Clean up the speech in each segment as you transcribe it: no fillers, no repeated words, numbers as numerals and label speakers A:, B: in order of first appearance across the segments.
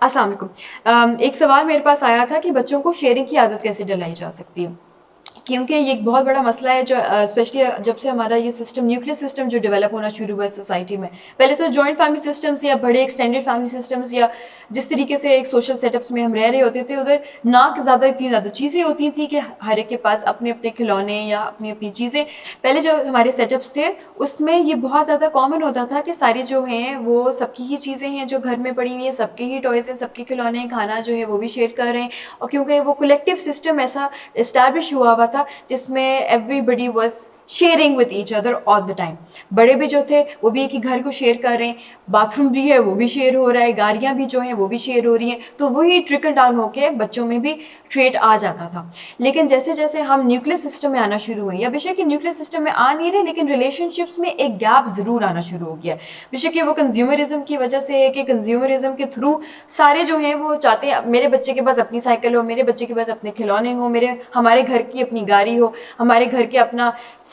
A: अस्सलाम वालेकुम। एक सवाल मेरे पास आया था कि बच्चों को शेयरिंग की आदत कैसे डलाई जा सकती है, क्योंकि ये एक बहुत बड़ा मसला है जो स्पेशली जब से हमारा ये सिस्टम न्यूक्लियर सिस्टम जो डेवलप होना शुरू हुआ है सोसाइटी में। पहले तो जॉइंट फैमिली सिस्टम्स या बड़े एक्सटेंडेड फैमिली सिस्टम्स या जिस तरीके से एक सोशल सेटअप्स में हम रह रहे होते थे, उधर ना कि ज़्यादा इतनी ज़्यादा चीज़ें होती थी कि हर एक के पास अपने अपने खिलौने या अपनी अपनी चीज़ें। पहले जो हमारे सेटअप्स थे उसमें ये बहुत ज़्यादा कॉमन होता था कि सारी जो हैं वो सबकी ही चीज़ें हैं जो घर में पड़ी हुई हैं, सबके ही टॉयज़ हैं, सबके खिलौने हैं, खाना जो है वो भी शेयर कर रहे हैं। और क्योंकि वो कलेक्टिव सिस्टम ऐसा इस्टेब्लिश हुआ हुआ था जिसमें everybody was sharing with each other all the time. बड़े भी जो थे वो भी एक ही घर को शेयर कर रहे हैं, बाथरूम भी है वो भी शेयर हो रहा है, गाड़ियाँ भी जो हैं वो भी शेयर हो रही हैं, तो वही ट्रिकल डाउन होके बच्चों में भी ट्रेड आ जाता था। लेकिन जैसे जैसे हम न्यूक्लियर सिस्टम में आना शुरू हुए, या बेशक कि न्यूक्लियर सिस्टम में आ नहीं रहे, लेकिन रिलेशनशिप्स में एक गैप ज़रूर आना शुरू हो गया। बेशक कि वो कंज्यूमरिज्म की वजह से है कि कंज्यूमरिज्म के थ्रू सारे जो हैं वो चाहते हैं मेरे बच्चे के पास अपनी साइकिल हो, मेरे बच्चे के पास अपने खिलौने हो, हमारे घर की अपनी गाड़ी हो, हमारे घर के अपना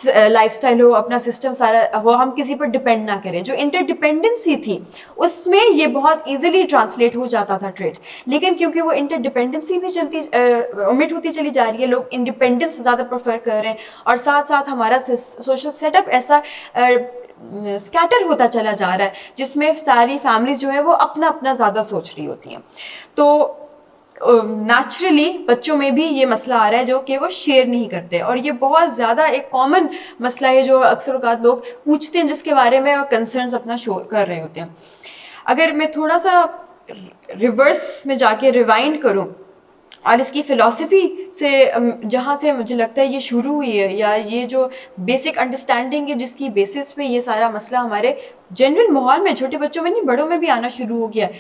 A: लाइफस्टाइल हो, अपना सिस्टम सारा हो, हम किसी पर डिपेंड ना करें। जो इंटरडिपेंडेंसी थी उसमें ये बहुत इजीली ट्रांसलेट हो जाता था ट्रेड। लेकिन क्योंकि वो इंटरडिपेंडेंसी भी चलती ओमिट होती चली जा रही है, लोग इंडिपेंडेंस ज़्यादा प्रेफर कर रहे हैं, और साथ साथ हमारा सोशल सेटअप ऐसा स्कैटर होता चला जा रहा है जिसमें सारी फैमिलीज जो है वो अपना अपना ज़्यादा सोच रही होती हैं। तो नेचुरली बच्चों में भी ये मसला आ रहा है जो कि वो शेयर नहीं करते, और ये बहुत ज़्यादा एक कॉमन मसला है जो अक्सर औक़ात लोग पूछते हैं, जिसके बारे में और कंसर्न्स अपना शो कर रहे होते हैं। अगर मैं थोड़ा सा रिवर्स में जाके रिवाइंड करूं और इसकी फ़िलॉसफी से जहाँ से मुझे लगता है ये शुरू हुई है, या ये जो बेसिक अंडरस्टैंडिंग है जिसकी बेसिस पे ये सारा मसला हमारे जनरल माहौल में, छोटे बच्चों में नहीं बड़ों में भी आना शुरू हो गया है,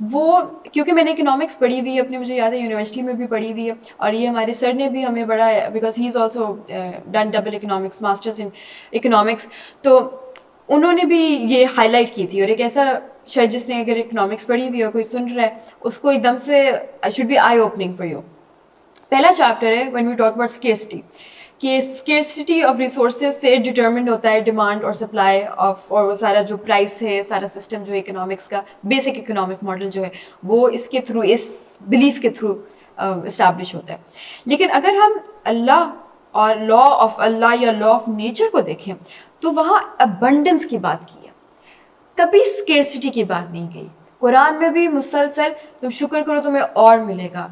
A: वो क्योंकि मैंने इकोनॉमिक्स पढ़ी हुई है अपनी, मुझे याद है यूनिवर्सिटी में भी पढ़ी हुई है, और ये हमारे सर ने भी हमें बड़ा, because he is also done double economics, masters in economics, तो उन्होंने भी ये हाईलाइट की थी। और एक ऐसा शायद जिसने अगर इकोनॉमिक्स पढ़ी हुई हो, कोई सुन रहा है, उसको एकदम से should be I opening for you. पहला चैप्टर है when we talk about scarcity, कि स्केर्सिटी ऑफ रिसोर्सेज से डिटरमिन होता है डिमांड और सप्लाई ऑफ, और वो सारा जो प्राइस है, सारा सिस्टम जो है इकोनॉमिक्स का बेसिक इकोनॉमिक मॉडल जो है वो इसके थ्रू, इस बिलीफ के थ्रू इस्टेब्लिश होता है। लेकिन अगर हम अल्लाह और लॉ ऑफ अल्लाह या लॉ ऑफ नेचर को देखें तो वहाँ अबंडेंस की बात की है, कभी स्केर्सिटी की बात नहीं की। कुरान में भी मुसलसल तुम शुक्र करो तुम्हें और मिलेगा,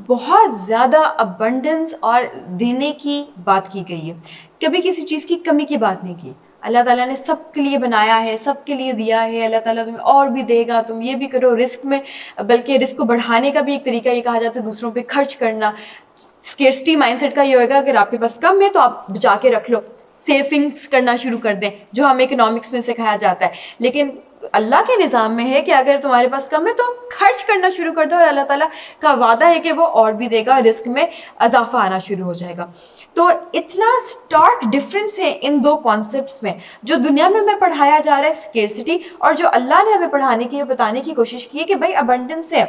A: बहुत ज़्यादा अबंडेंस और देने की बात की गई है, कभी किसी चीज़ की कमी की बात नहीं की। अल्लाह ताला ने सबके लिए बनाया है, सबके लिए दिया है, अल्लाह ताला तुम्हें और भी देगा, तुम ये भी करो। रिस्क में, बल्कि रिस्क को बढ़ाने का भी एक तरीका ये कहा जाता है दूसरों पे खर्च करना। स्केर्सिटी माइंडसेट का ये होगा अगर आपके पास कम है तो आप बचा के रख लो, सेविंग्स करना शुरू कर दें, जो हमें इकोनॉमिक्स में सिखाया जाता है। लेकिन अल्लाह के निज़ाम में है कि अगर तुम्हारे पास कम है तो खर्च करना शुरू कर दो, और अल्लाह ताला का वादा है कि वो और भी देगा, रिस्क में इजाफा आना शुरू हो जाएगा। तो इतना स्टार्क डिफरेंस है इन दो कॉन्सेप्ट्स में, जो दुनिया में हमें पढ़ाया जा रहा है स्केर्सिटी, और जो अल्लाह ने हमें पढ़ाने की, बताने की कोशिश की है कि भाई अबंडेंस है।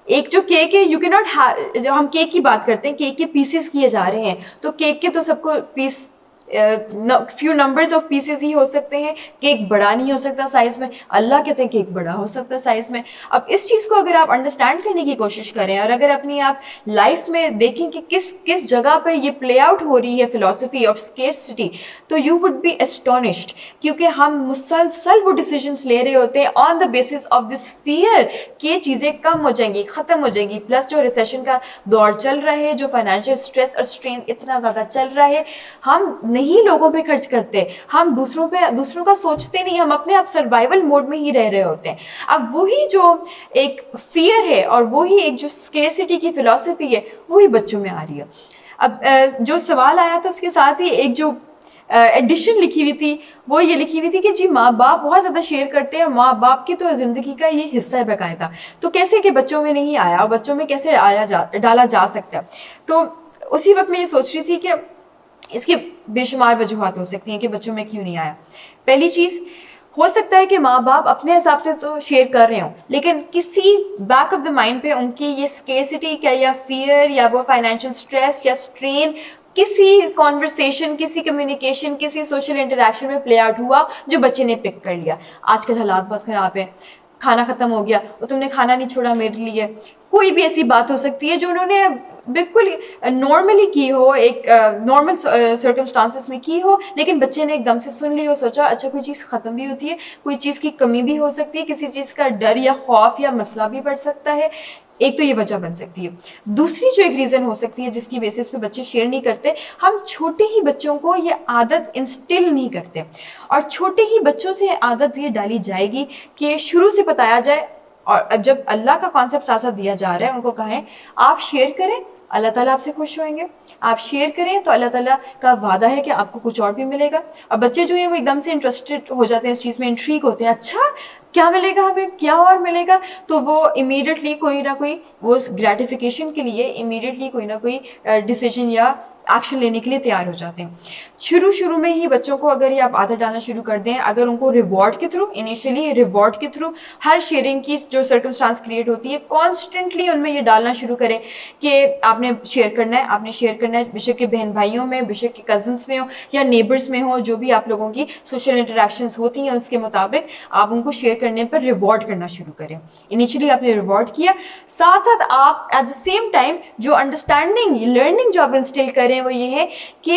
A: एक जो केक है, यू कैन नॉट, जो हम केक की बात करते हैं, केक के पीसेस किए जा रहे हैं, तो केक के तो सबको piece few numbers of pieces ही हो सकते हैं, केक बड़ा नहीं हो सकता साइज में। अल्लाह कहते हैं केक बड़ा हो सकता है साइज में। अब इस चीज़ को अगर आप अंडरस्टैंड करने की कोशिश करें, और अगर अपनी आप लाइफ में देखें कि किस किस जगह पे ये प्ले आउट हो रही है फिलॉसफी ऑफ स्केर्सिटी, तो यू वुड बी एस्टोनिश्ड, क्योंकि हम मुसलसल वो डिसीजंस ले रहे होते हैं on the basis of this fear कि चीज़ें कम हो जाएंगी, ख़त्म हो जाएंगी। प्लस जो रिसेशन का दौर चल रहा है, जो फाइनेंशियल स्ट्रेस और स्ट्रेन इतना ज़्यादा चल रहा है, हम नहीं लोगों पे खर्च करते, हम दूसरों का सोचते नहीं, हम अपने आप सर्वाइवल मोड में ही रह रहे होते हैं। अब वही जो एक फियर है और वही एक जो स्केर्सिटी की फिलॉसफी है, वही बच्चों में आ रही है। अब जो सवाल आया था उसके साथ ही एक जो एडिशन लिखी हुई थी, वो ये लिखी हुई थी कि जी माँ बाप बहुत ज़्यादा शेयर करते हैं, माँ बाप की तो ज़िंदगी का ये हिस्सा है बाकायदा, तो कैसे कि बच्चों में नहीं आया, और बच्चों में कैसे डाला जा सकता है। तो उसी वक्त मैं ये सोच रही थी कि इसकी बेशुमार वजूहात हो सकती हैं कि बच्चों में क्यों नहीं आया। पहली चीज़, हो सकता है कि माँ बाप अपने हिसाब से तो शेयर कर रहे हों, लेकिन किसी बैक ऑफ द माइंड पे उनकी ये स्केर्सिटी क्या, या फियर, या वो फाइनेंशियल स्ट्रेस या स्ट्रेन किसी कॉन्वर्सेशन, किसी कम्युनिकेशन, किसी सोशल इंटरेक्शन में प्ले आउट हुआ, जो बच्चे ने पिक कर लिया। आजकल हालात बहुत ख़राब हैं, खाना खत्म हो गया और तुमने खाना नहीं छोड़ा मेरे लिए। कोई भी ऐसी बात हो सकती है जो उन्होंने बिल्कुल नॉर्मली की हो, एक नॉर्मल सर्कमस्टांसेस में की हो, लेकिन बच्चे ने एकदम से सुन ली और सोचा अच्छा कोई चीज़ ख़त्म भी होती है, कोई चीज़ की कमी भी हो सकती है, किसी चीज़ का डर या खौफ या मसला भी बढ़ सकता है। एक तो ये वजह बन सकती है। दूसरी जो एक रीज़न हो सकती है जिसकी बेसिस पे बच्चे शेयर नहीं करते, हम छोटे ही बच्चों को ये आदत इंस्टिल नहीं करते, और छोटे ही बच्चों से आदत ये डाली जाएगी कि शुरू से बताया जाए, और जब अल्लाह का कॉन्सेप्ट साथ साथ दिया जा रहा है, उनको कहें आप शेयर करें, अल्लाह ताला आपसे खुश होंगे, आप शेयर करें तो अल्लाह ताला का वादा है कि आपको कुछ और भी मिलेगा। और बच्चे जो है वो एकदम से इंटरेस्टेड हो जाते हैं इस चीज़ में, इंट्रीग होते हैं, अच्छा क्या मिलेगा हमें, क्या और मिलेगा, तो वो इमीडिएटली कोई ना कोई वो ग्रेटिफिकेशन के लिए इमीडिएटली कोई ना कोई डिसीजन या एक्शन लेने के लिए तैयार हो जाते हैं। शुरू में ही बच्चों को अगर ये आप आदत डालना शुरू कर दें, अगर उनको रिवॉर्ड के थ्रू, इनिशियली रिवॉर्ड के थ्रू हर शेयरिंग की जो सर्कमस्टांस क्रिएट होती है, कॉन्स्टेंटली उनमें ये डालना शुरू करें कि आपने शेयर करना है, आपने शेयर करना है, बेशक के बहन भाइयों में, बेशक के कजन्स में हो या नेबर्स में हो, जो भी आप लोगों की सोशल इंटरेक्शंस होती हैं उसके मुताबिक आप उनको शेयर करने पर रिवॉर्ड करना शुरू करें। इनिशियली आपने रिवॉर्ड किया, साथ साथ आप एट द सेम टाइम जो अंडरस्टैंडिंग लर्निंग जो आप इंस्टिल करें वो ये है कि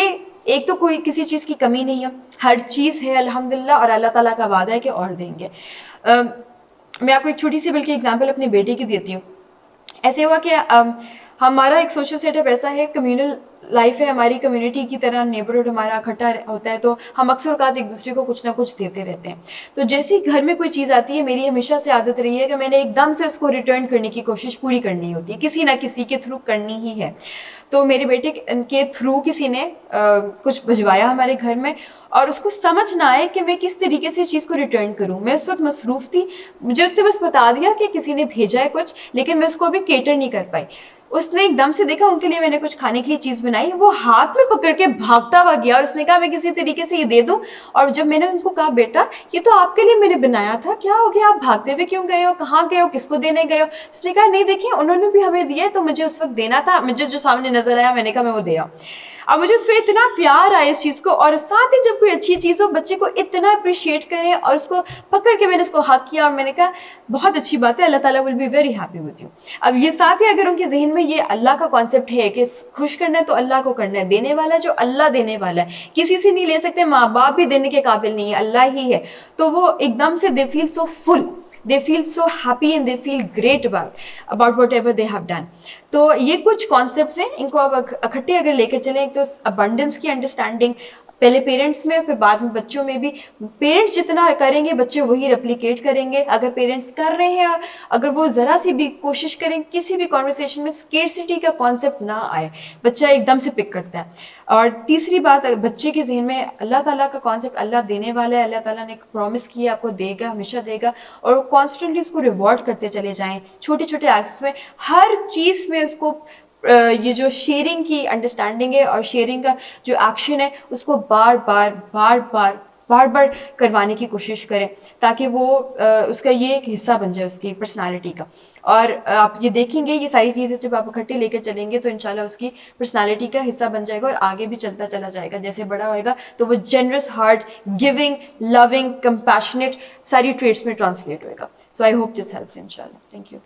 A: एक तो कोई किसी चीज़ की कमी नहीं है, हर चीज़ है अल्हम्दुलिल्लाह, और अल्लाह ताला का वादा है कि और देंगे। मैं आपको एक छोटी सी बल्कि एग्जांपल अपने बेटे की देती हूँ। ऐसे हुआ कि हमारा एक सोशल सेटअप ऐसा है, कम्युनल लाइफ है हमारी, कम्युनिटी की तरह नेबरहुड हमारा इकट्ठा होता है, तो हम अक्सर औकात एक दूसरे को कुछ ना कुछ देते रहते हैं। तो जैसे ही घर में कोई चीज़ आती है, मेरी हमेशा से आदत रही है कि मैंने एकदम से उसको रिटर्न करने की कोशिश पूरी करनी होती है, किसी ना किसी के थ्रू करनी ही है। तो मेरे बेटे के थ्रू किसी ने कुछ भिजवाया हमारे घर में, और उसको समझ ना आए कि मैं किस तरीके से इस चीज़ को रिटर्न करूं। मैं उस वक्त मसरूफ़ थी, मुझे उससे बस बता दिया कि किसी ने भेजा है कुछ, लेकिन मैं उसको अभी केटर नहीं कर पाई। उसने एकदम से देखा उनके लिए मैंने कुछ खाने के लिए चीज़ बनाई, वो हाथ में पकड़ के भागता हुआ गया और उसने कहा मैं किसी तरीके से ये दे दूं। और जब मैंने उनको कहा बेटा ये तो आपके लिए मैंने बनाया था, क्या हो गया, आप भागते हुए क्यों गए हो, कहाँ गए हो, किसको देने गए हो? उसने कहा नहीं देखिए उन्होंने भी हमें दिया तो मुझे उस वक्त देना था, मुझे जो सामने नजर आया मैंने कहा मैं वो दे आऊँ। अब मुझे उस पर इतना प्यार आया इस चीज़ को, और साथ ही जब कोई अच्छी चीज़ हो बच्चे को इतना अप्रिशिएट करें, और उसको पकड़ के मैंने उसको हक किया और मैंने कहा बहुत अच्छी बात है, अल्लाह ताला will be very happy with you. अब ये साथ ही अगर उनके जहन में ये अल्लाह का कॉन्सेप्ट है कि खुश करना है तो अल्लाह को करना है, देने वाला जो अल्लाह देने वाला है, किसी से नहीं ले सकते, माँ बाप भी देने के काबिल नहीं है, अल्लाह ही है, तो वो एकदम से they feel so full, they feel so happy and they feel great about whatever they have done। तो ये कुछ कॉन्सेप्ट्स हैं, इनको आप इकट्ठे अगर लेकर चलें, एक तो अबंडेंस की अंडरस्टैंडिंग पहले पेरेंट्स में, फिर बाद में बच्चों में भी। पेरेंट्स जितना करेंगे बच्चे वही रेप्लिकेट करेंगे। अगर पेरेंट्स कर रहे हैं, अगर वो ज़रा सी भी कोशिश करें किसी भी कॉन्वर्सेशन में स्केर्सिटी का कॉन्सेप्ट ना आए, बच्चा एकदम से पिक करता है। और तीसरी बात, बच्चे के जहन में अल्लाह ताला का कॉन्सेप्ट, अल्लाह देने वाला है, अल्लाह ताला ने प्रॉमिस किया आपको देगा, हमेशा देगा, और कॉन्स्टेंटली उसको रिवॉर्ड करते चले जाएँ छोटे छोटे एक्ट्स में, हर चीज़ में उसको ये जो शेयरिंग की अंडरस्टैंडिंग है और शेयरिंग का जो एक्शन है उसको बार बार करवाने की कोशिश करें, ताकि वो उसका ये एक हिस्सा बन जाए उसकी पर्सनालिटी का। और आप ये देखेंगे ये सारी चीज़ें जब आप इकट्ठे लेकर चलेंगे तो इंशाल्लाह उसकी पर्सनालिटी का हिस्सा बन जाएगा और आगे भी चलता चला जाएगा। जैसे बड़ा होएगा तो वो generous, heart, giving, loving, compassionate सारी ट्रेड्स में ट्रांसलेट होएगा। सो आई होप दिस हेल्प्स इंशाल्लाह। Thank you.